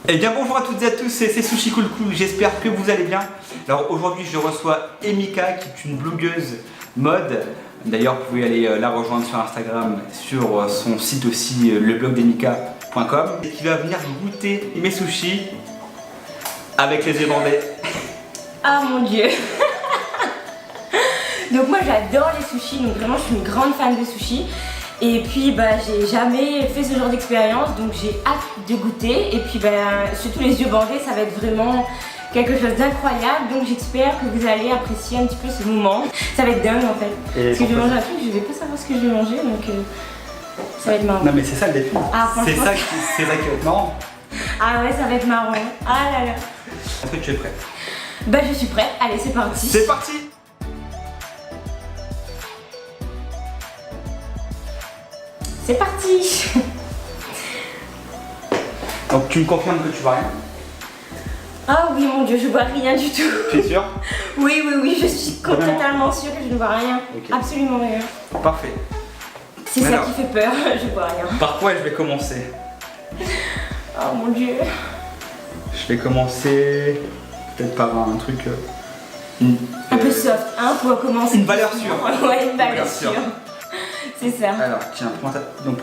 Eh bien bonjour à toutes et à tous, c'est Sushi Cool Cool, j'espère que vous allez bien. Alors aujourd'hui je reçois Emika qui est une blogueuse mode. D'ailleurs vous pouvez aller la rejoindre sur Instagram, sur son site aussi leblogdemika.com, et qui va venir goûter mes sushis avec les ébandés. Ah mon dieu. Donc moi j'adore les sushis, donc vraiment je suis une grande fan de sushis. Et puis j'ai jamais fait ce genre d'expérience, donc j'ai hâte de goûter. Et puis surtout les yeux bandés, ça va être vraiment quelque chose d'incroyable. Donc j'espère que vous allez apprécier un petit peu ce moment. Ça va être dingue en fait. Parce que je vais manger un truc, je vais pas savoir ce que je vais manger, donc ça va être marrant. Non mais c'est ça le défi. Ah, c'est ça qui va être marrant. Ah ouais, ça va être marrant. Ah là là. Est-ce que tu es prête? Bah je suis prête, allez c'est parti. C'est parti. C'est parti. Donc tu me confirmes que tu vois rien? Ah oui mon dieu, je vois rien du tout. Tu es sûr? Oui, je suis totalement sûre que je ne vois rien. Okay. Absolument rien. Parfait. C'est ça qui fait peur, je vois rien. Par quoi je vais commencer? Oh mon dieu. Je vais commencer peut-être par un truc... un peu soft, hein, pour commencer. Une valeur sûre. Ouais, une valeur sûre. C'est ça. Alors, tiens, prends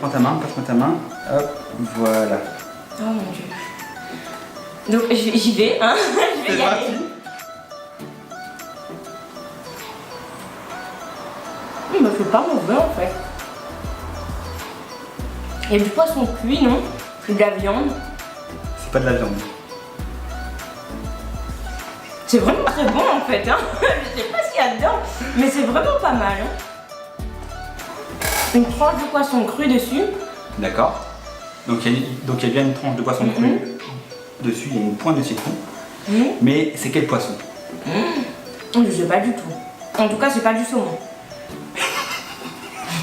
ta main, passe-moi ta main. Hop, voilà. Oh mon dieu. Donc j'y vais, hein. Je vais y aller. C'est pas mauvais en fait. Il y a du poisson cuit, non? C'est de la viande. C'est pas de la viande. C'est vraiment très bon en fait, hein. Je sais pas ce qu'il y a dedans, mais c'est vraiment pas mal. Hein. Une tranche de poisson cru dessus. D'accord. Donc il y a bien une tranche de poisson cru. Dessus, il y a une pointe de citron. Mais c'est quel poisson? Je sais pas du tout. En tout cas, c'est pas du saumon.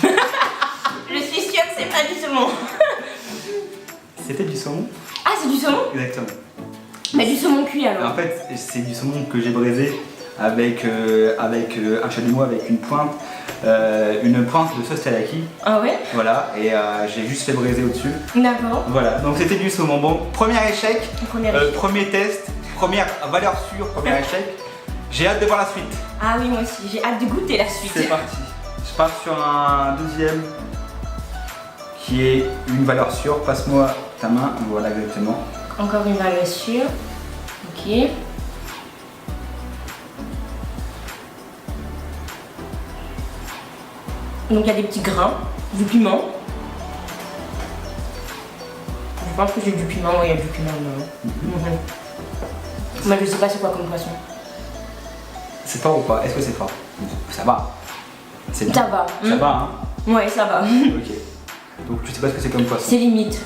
Je suis sûre que c'est pas du saumon. C'était du saumon? Ah, c'est du saumon? Exactement. Mais du saumon cuit alors. En fait, c'est du saumon que j'ai braisé avec un chalumeau avec une pointe de sauce teriyaki. Ah ouais? Voilà, et j'ai juste fait braiser au-dessus. D'accord. Voilà, donc c'était du saumon. Bon, premier échec, premier test, première valeur sûre, premier échec. J'ai hâte de voir la suite. Ah oui, moi aussi, j'ai hâte de goûter la suite. C'est parti. Je pars sur un deuxième qui est une valeur sûre. Passe-moi ta main, voilà exactement. Encore une valeur sûre. Ok. Donc il y a des petits grains, du piment. Je pense que j'ai du piment, oui, il y a du piment dedans. Mais je sais pas c'est quoi comme poisson. C'est fort ou pas? Est-ce que c'est fort? Ça va. C'est bien. Ça va. Ça va, hein? Ouais, ça va. Ok. Donc tu sais pas ce que c'est comme poisson? C'est limite.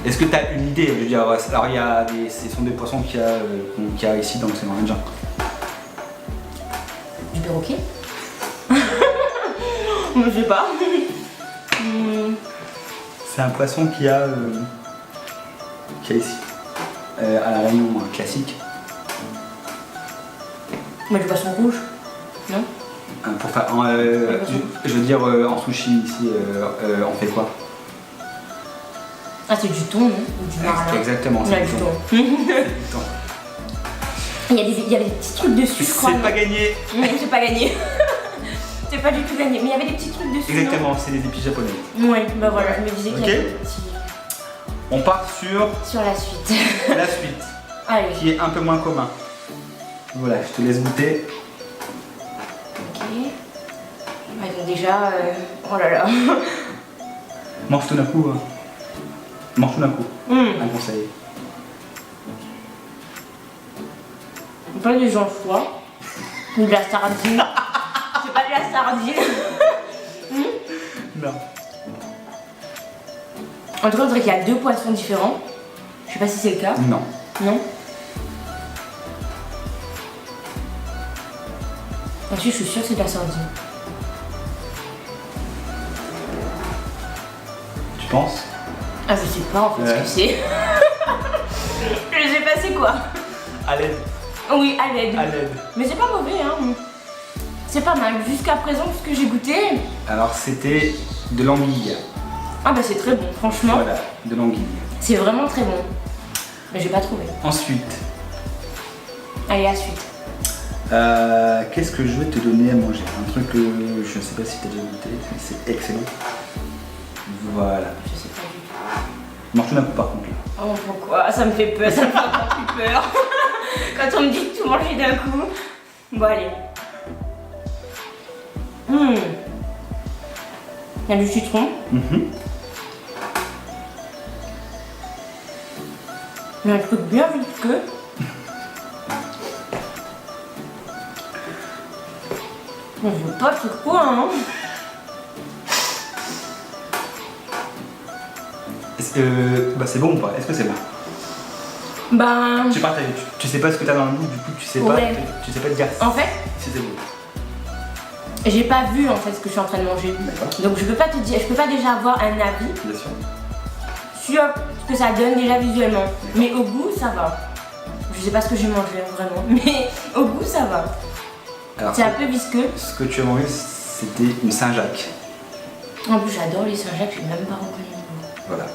Est-ce que tu as une idée? Je veux dire, alors ce sont des poissons qu'il y a ici dans l'océan Indien. Du perroquet? Je sais pas. C'est un poisson qu'il y a ici. À la Réunion classique. Mais du poisson rouge, non? Pour faire, je veux dire, en sushi ici, on fait quoi? Ah, c'est du thon, non? Ou du marlin. Exactement, c'est du thon. Il y avait des petits trucs dessus, je crois. C'est pas gagné. C'est pas gagné. C'est pas du tout gagné, mais il y avait des petits trucs dessus. Exactement, c'est des épices japonais. Ouais, bah voilà, je me disais qu'il y avait des petits. On part sur la suite. La suite. Allez. Qui est un peu moins commun. Voilà, je te laisse goûter. Ok. Ouais, donc déjà, oh là là. Mange tout d'un coup. Hein. Mange tout d'un coup. Un conseil. Pas du gens froid. Ou de la sardine. C'est pas de la sardine. Non. En tout cas, on dirait qu'il y a deux poissons différents. Je sais pas si c'est le cas. Non. Non. Ensuite, je suis sûre que c'est de la sardine. Tu penses? Ah, je sais pas en fait ce que c'est. Je sais pas c'est quoi. À l'aide. Oui, à l'aide. À l'aide. Mais c'est pas mauvais, hein. C'est pas mal. Jusqu'à présent, tout ce que j'ai goûté. Alors, c'était de l'anguille. Ah bah c'est très bon, franchement. Voilà, de l'anguille. C'est vraiment très bon. Mais j'ai pas trouvé. Ensuite, Allez, la suite. qu'est-ce que je vais te donner à manger? Un truc que je ne sais pas si tu as déjà goûté, mais c'est excellent. Voilà. Je sais pas du tout. Mange tout d'un coup par contre là. Oh, pourquoi? Ça me fait peur, ça me fait encore plus peur. Quand on me dit de tout manger d'un coup. Bon, allez. Il y a du citron. Il y a un truc bien visqueux. Je veux pas tout quoi, hein. Est-ce que c'est bon ou pas? Est-ce que c'est bon? Ben. Je sais pas, tu sais pas ce que t'as dans le bouche, du coup tu sais pas, Ouais. tu sais pas te dire En fait, si c'est bon. j'ai pas vu en fait ce que je suis en train de manger. D'accord. Donc je peux pas te dire, je peux pas déjà avoir un avis Bien sûr. sur ce que ça donne déjà visuellement. Mais au goût, ça va. Je sais pas ce que j'ai mangé vraiment, mais au goût, ça va. Alors, C'est un peu visqueux. ce que tu as mangé, c'était une Saint-Jacques. En plus, j'adore les Saint-Jacques, j'ai même pas reconnu le goût. Voilà.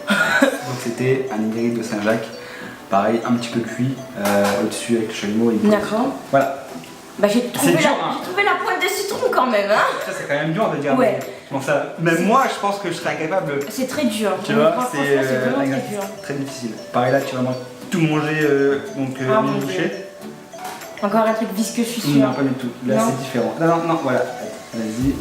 Donc c'était un nigiri de Saint-Jacques. Pareil, un petit peu cuit au-dessus avec le chalumeau. D'accord. Voilà. Bah j'ai trouvé, dur, hein. j'ai trouvé la pointe de citron quand même, hein. Ça c'est quand même dur de dire. Ouais. Bon, ça, même moi, je pense que je serais incapable. C'est très dur. Tu vois, Franchement, c'est vraiment très dur. très difficile. Pareil là, tu vas tout manger Ah, une mon bouchée. Dieu. Encore un truc visqueux, je suis sûre. Non, pas du tout. Là, Non. c'est différent. Non, non, non, voilà. Vas-y.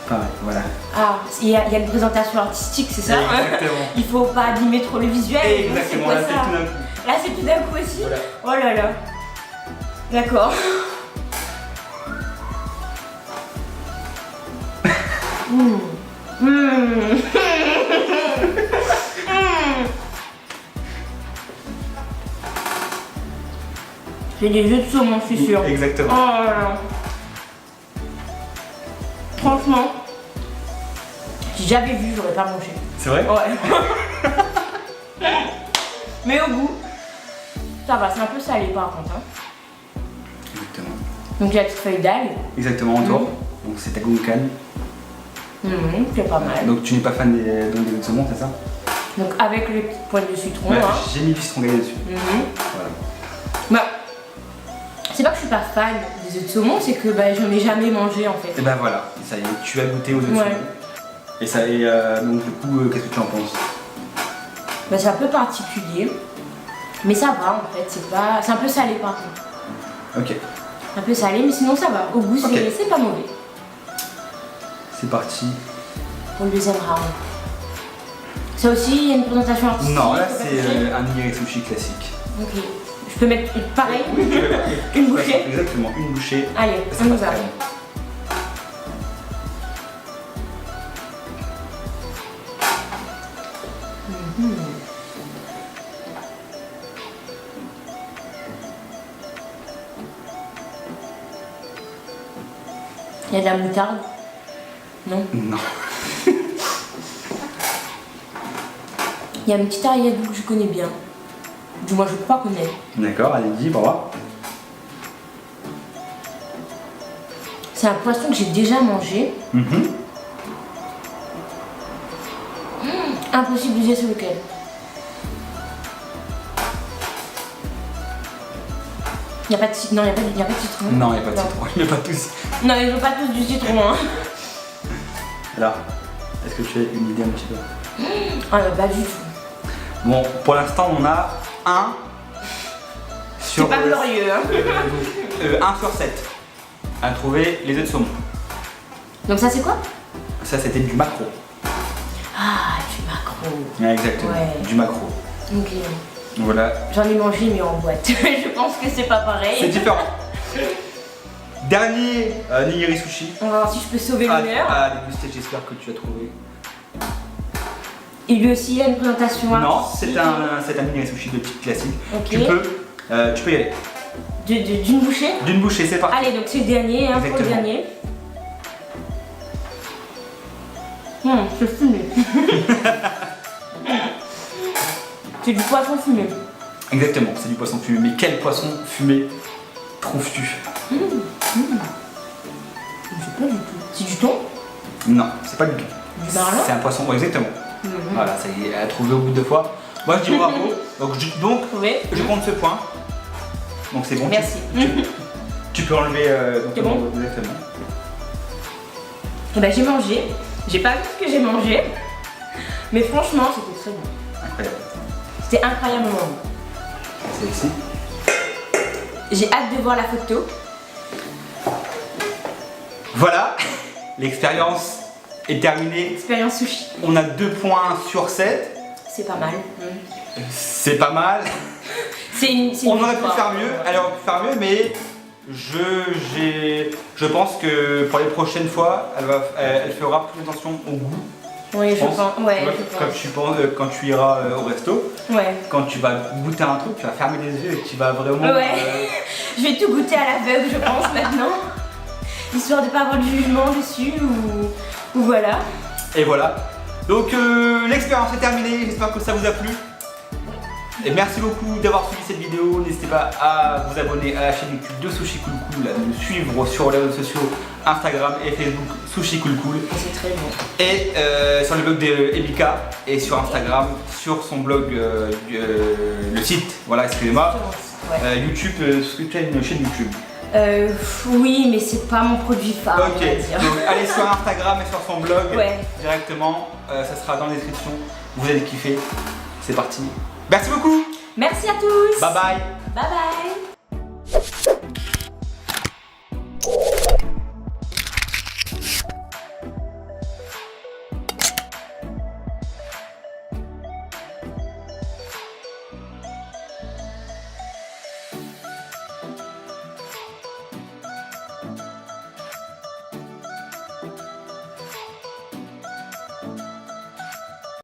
Pareil, voilà. Ah, il y a une présentation artistique, c'est ça? Exactement. Il faut pas abîmer trop le visuel. Exactement, là, c'est tout d'un coup. Là, c'est tout d'un coup aussi. Voilà. Oh là là. D'accord. C'est des jeux de saumon, je suis sûre. Exactement. Oh là là. Franchement, si j'avais vu, j'aurais pas mangé. C'est vrai? Ouais. Mais au goût, ça va, c'est un peu salé par contre. Hein. Exactement. Donc il y a la petite feuille d'ail. Exactement, en toi. Donc c'est ta gunkan. C'est pas mal. Donc tu n'es pas fan des œufs de saumon, c'est ça? Donc avec les petites pointes de citron. Ouais, Hein. j'ai mis du citron galé dessus. Voilà. Bah, c'est pas que je suis pas fan des œufs de saumon, c'est que bah, j'en ai jamais mangé en fait. Et ben voilà, ça y est, tu as goûté aux œufs de Ouais. saumon. Et ça, donc du coup, qu'est-ce que tu en penses? Bah, c'est un peu particulier, mais ça va en fait. C'est un peu salé par contre. Ok, Un peu salé, mais sinon ça va. Au goût, Ok. c'est pas mauvais. c'est parti. Pour le deuxième round. Ça aussi, il y a une présentation artistique. Non, là faut pas c'est toucher. un nigiri sushi classique. Ok. Je peux mettre pareil. Oui, tu veux. Une bouchée. Exactement, une bouchée. Allez, Ça on y passe va. très bien. Il y a de la moutarde. Non. Non. Il y a une petite arrière-goût que je connais bien. Du moins, je crois connaître. D'accord, allez-y, pour voir. C'est un poisson que j'ai déjà mangé. Impossible de dire c'est lequel. Il n'y a pas de citron. Non, il n'y a pas de citron. Non, il n'y a pas de citron, il n'y a pas tous. Non, ils n'ont pas tous du citron. Hein. Alors, est-ce que tu as une idée un petit peu? Ah, bah, pas du tout. Bon, pour l'instant, on a 1 sur... C'est pas glorieux. Hein. 1 sur 7 à trouver les œufs de saumon. Donc, ça, c'est quoi? Ça, c'était du maquereau. Ah, du maquereau. Ouais, exactement, Ouais. du maquereau. Ok. Voilà, J'en ai mangé, mais en boîte. Je pense que c'est pas pareil. c'est différent. Dernier nigiri sushi. On va voir si je peux sauver l'honneur. À déguster, j'espère que tu as trouvé. Et lui aussi, il a une présentation Non, artistique. c'est un nigiri sushi de type classique. Ok. Tu peux y aller. D'une bouchée. D'une bouchée, c'est parti. Allez, donc c'est le dernier, hein, pour le Exactement. dernier. C'est fumé. C'est du poisson fumé. Exactement, c'est du poisson fumé. Mais quel poisson fumé trouves-tu? Je sais pas du tout. C'est du thon? Non, c'est pas du tout. Du marlin? C'est un poisson, ouais, exactement. Voilà, ça y est, elle a trouvé au bout de 2 fois. Moi je dis bravo. Donc Oui. je compte ce point. Donc c'est bon. Merci. Tu peux enlever C'est bon. exactement. Et ben j'ai mangé. J'ai pas vu ce que j'ai mangé. Mais franchement, c'était très bon. Incroyable. C'était incroyable. C'est ici. J'ai hâte de voir la photo. Voilà, l'expérience est terminée. Expérience sushi. On a 2 points sur 7. C'est pas mal. C'est pas mal. On aurait pu faire mieux, elle aurait pu faire mieux, mais je pense que pour les prochaines fois, elle fera plus attention au goût. Oui, je pense. Ouais, Quand tu iras au resto, ouais. quand tu vas goûter un truc, tu vas fermer les yeux et tu vas vraiment. Ouais. Je vais tout goûter à l'aveugle, je pense, maintenant. Histoire de pas avoir de jugement dessus ou voilà. Et voilà. Donc l'expérience est terminée, j'espère que ça vous a plu. Et merci beaucoup d'avoir suivi cette vidéo. N'hésitez pas à vous abonner à la chaîne YouTube de Sushi Cool Cool, à nous suivre sur les réseaux sociaux Instagram et Facebook Sushi Cool Cool. C'est très bon. Et sur le blog d'Emika et sur Instagram, sur son blog, le site, voilà, excusez-moi, Ouais. YouTube, est-ce que tu as une chaîne YouTube? Oui, mais c'est pas mon produit phare. Ok, On va dire. donc allez sur Instagram et sur son blog Ouais. directement, ça sera dans la description. Vous allez kiffer, c'est parti. Merci beaucoup. Merci à tous. Bye bye. Bye bye.